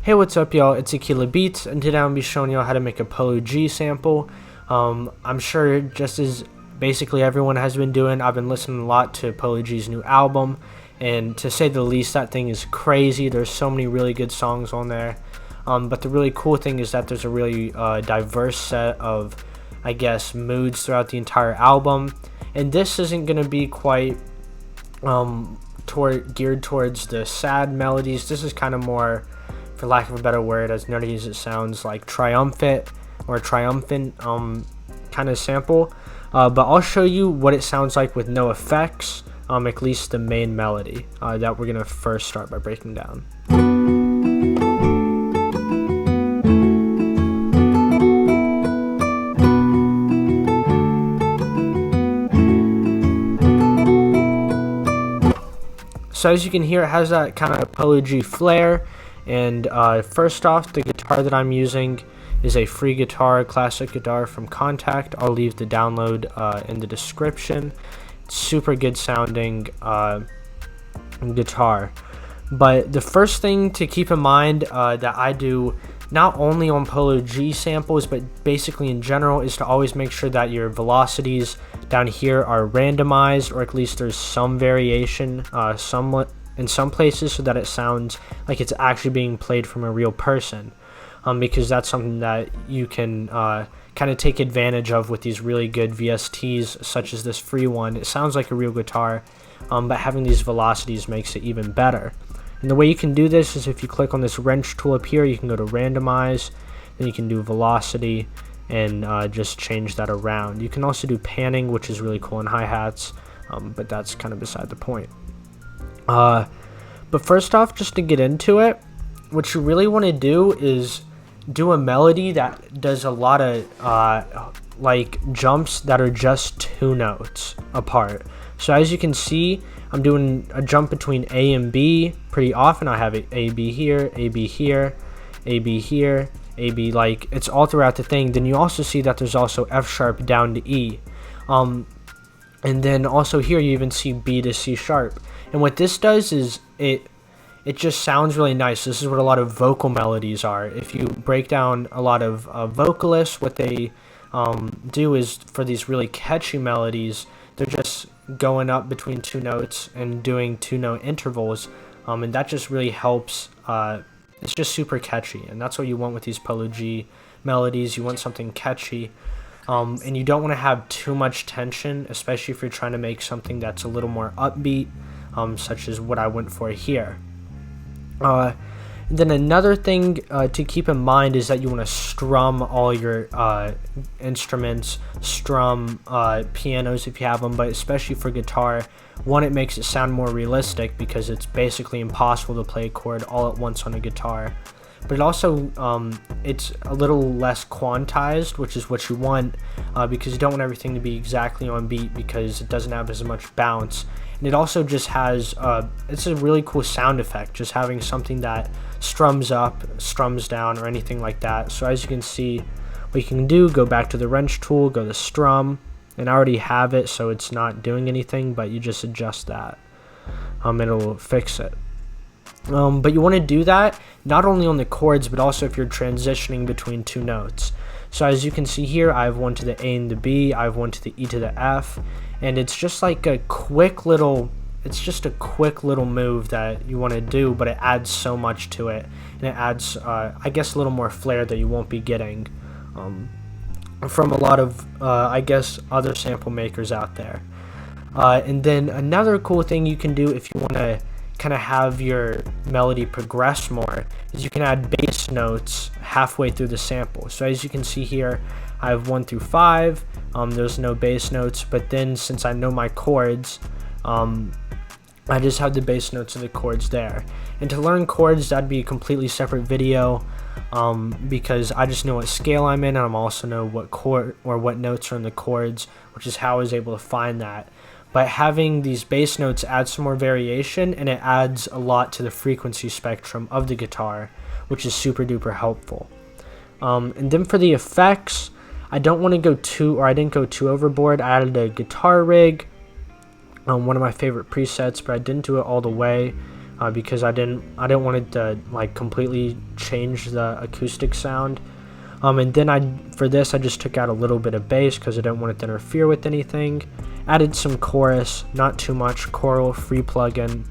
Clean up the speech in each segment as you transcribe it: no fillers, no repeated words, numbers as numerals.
Hey, what's up, y'all? It's Aquila Beats, and today I'm going to be showing y'all how to make a Polo G sample. I'm sure just as basically everyone has been doing, I've been listening a lot to Polo G's new album, and to say the least, that thing is crazy. There's so many really good songs on there, but the really cool thing is that there's a really diverse set of, I guess, moods throughout the entire album, and this isn't going to be quite geared towards the sad melodies. This is kind of more, for lack of a better word, as nerdy as it sounds, like triumphant kind of sample, but I'll show you what it sounds like with no effects, at least the main melody that we're gonna first start by breaking down. So as you can hear, it has that kind of Polo G flair. And first off, the guitar that I'm using is a free guitar, classic guitar from Contact. I'll leave the download in the description. Super good sounding guitar. But the first thing to keep in mind that I do, not only on Polo G samples, but basically in general, is to always make sure that your velocities down here are randomized, or at least there's some variation somewhat in some places, so that it sounds like it's actually being played from a real person, because that's something that you can kind of take advantage of with these really good VSTs, such as this free one. It sounds like a real guitar, but having these velocities makes it even better. And the way you can do this is if you click on this wrench tool up here, you can go to randomize, then you can do velocity, and just change that around. You can also do panning, which is really cool in hi-hats, but that's kind of beside the point. But first off, just to get into it, what you really want to do is do a melody that does a lot of like jumps that are just two notes apart. So as you can see, I'm doing a jump between A and B pretty often. I have A, B here, A, B here, A, B here, A, B, like it's all throughout the thing. Then you also see that there's also F sharp down to E. And then also here you even see B to C sharp. And what this does is it just sounds really nice. This is what a lot of vocal melodies are. If you break down a lot of vocalists, what they do is, for these really catchy melodies, they're just going up between two notes and doing two-note intervals, and that just really helps. It's just super catchy, and that's what you want with these Polo G melodies. You want something catchy, and you don't want to have too much tension, especially if you're trying to make something that's a little more upbeat, such as what I went for here. Then another thing to keep in mind is that you want to strum all your instruments, strum pianos if you have them, but especially for guitar, one, it makes it sound more realistic because it's basically impossible to play a chord all at once on a guitar. But it also, it's a little less quantized, which is what you want, because you don't want everything to be exactly on beat because it doesn't have as much bounce. And it also just has, it's a really cool sound effect, just having something that strums up, strums down, or anything like that. So as you can see, what you can do, go back to the wrench tool, go to strum, and I already have it, so it's not doing anything, but you just adjust that. It'll fix it. But you want to do that not only on the chords, but also if you're transitioning between two notes. So as you can see here, I have one to the A and the B, I have one to the E to the F, and it's just like a quick little, it's just a quick little move that you want to do, but it adds so much to it, and it adds, I guess, a little more flair that you won't be getting from a lot of, I guess, other sample makers out there. And then another cool thing you can do if you want to kind of have your melody progress more is you can add bass notes halfway through the sample. So as you can see here, I have 1 through 5, there's no bass notes, but then since I know my chords, I just have the bass notes and the chords there. And to learn chords, that'd be a completely separate video, because I just know what scale I'm in, and I also know what chord or what notes are in the chords, which is how I was able to find that. But having these bass notes adds some more variation, and it adds a lot to the frequency spectrum of the guitar, which is super duper helpful. And then for the effects, I don't want to go too, or I didn't go too overboard. I added a guitar rig, one of my favorite presets, but I didn't do it all the way. because I didn't want it to like completely change the acoustic sound. And then for this I just took out a little bit of bass because I didn't want it to interfere with anything. Added some chorus, not too much, choral free plugin.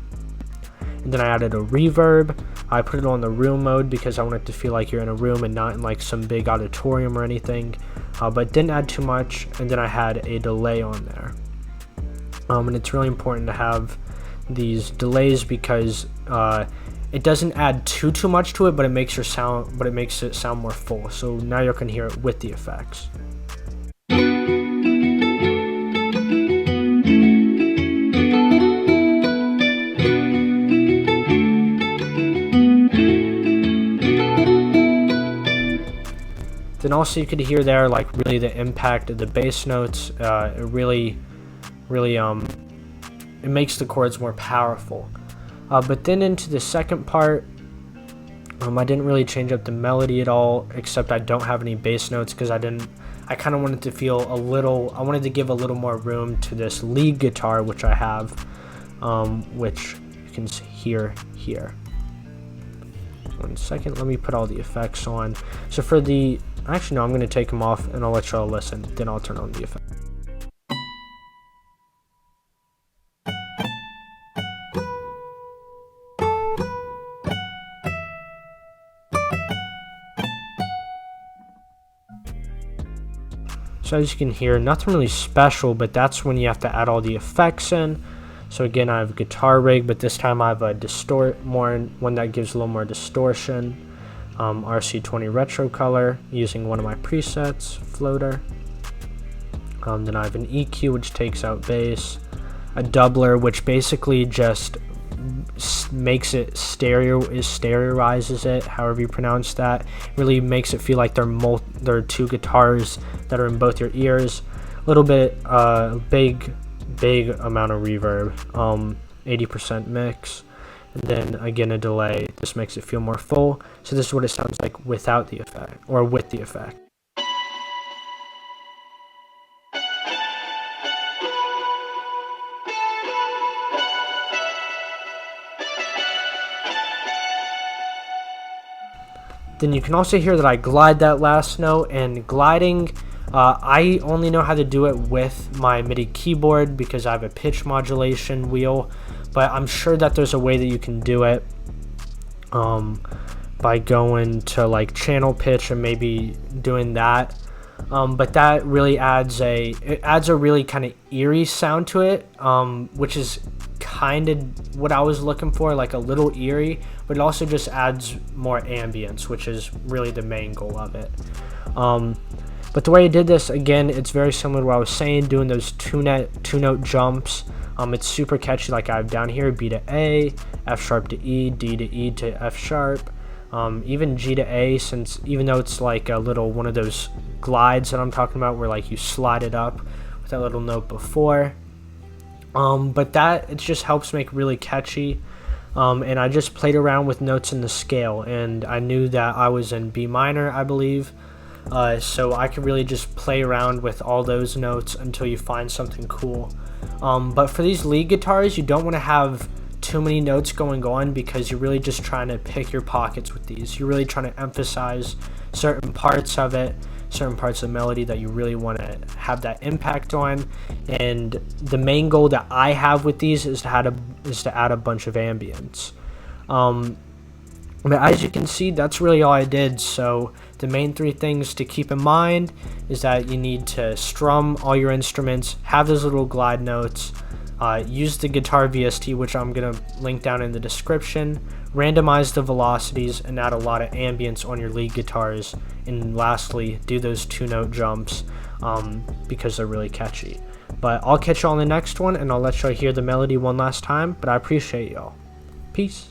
And then I added a reverb. I put it on the room mode because I want it to feel like you're in a room and not in like some big auditorium or anything, but didn't add too much. And then I had a delay on there, and it's really important to have these delays because it doesn't add too much to it, but it makes it sound more full. So now you can hear it with the effects. Then also you could hear there like really the impact of the bass notes. It really it makes the chords more powerful. But then into the second part, I didn't really change up the melody at all, except I don't have any bass notes because I kind of wanted to feel I wanted to give a little more room to this lead guitar, which I have, which you can hear here. 1 second, let me put all the effects on. So actually no, I'm going to take them off and I'll let y'all listen, then I'll turn on the effect. So as you can hear, nothing really special, but that's when you have to add all the effects in. So again, I have a guitar rig, but this time I have a one that gives a little more distortion. RC20 retro color using one of my presets, floater. Then I have an EQ which takes out bass, a doubler which basically just makes it stereoizes it, however you pronounce that. Really makes it feel like there are two guitars that are in both your ears. A little bit big amount of reverb, 80% mix, and then again a delay. This makes it feel more full. So this is what it sounds like without the effect, or with the effect. Then you can also hear that I glide that last note, and gliding, I only know how to do it with my MIDI keyboard because I have a pitch modulation wheel, but I'm sure that there's a way that you can do it by going to like channel pitch and maybe doing that. But that really adds a really kind of eerie sound to it, which is kind of what I was looking for, like a little eerie, but it also just adds more ambience, which is really the main goal of it. But the way I did this, again, it's very similar to what I was saying, doing those two-note jumps. It's super catchy, like I have down here, B to A, F sharp to E, D to E to F sharp, even G to A, since even though it's like a little one of those glides that I'm talking about where like you slide it up with that little note before. But that, it just helps make really catchy. And I just played around with notes in the scale, and I knew that I was in B minor, I believe. So I could really just play around with all those notes until you find something cool. But for these lead guitars, you don't want to have too many notes going on because you're really just trying to pick your pockets with these. You're really trying to emphasize certain parts of it, certain parts of the melody that you really want to have that impact on. And the main goal that I have with these is to add a bunch of ambience. But as you can see, that's really all I did. So the main three things to keep in mind is that you need to strum all your instruments, have those little glide notes, use the guitar VST, which I'm going to link down in the description, randomize the velocities, and add a lot of ambience on your lead guitars. And lastly, do those two-note jumps because they're really catchy. But I'll catch y'all on the next one, and I'll let y'all hear the melody one last time. But I appreciate y'all. Peace.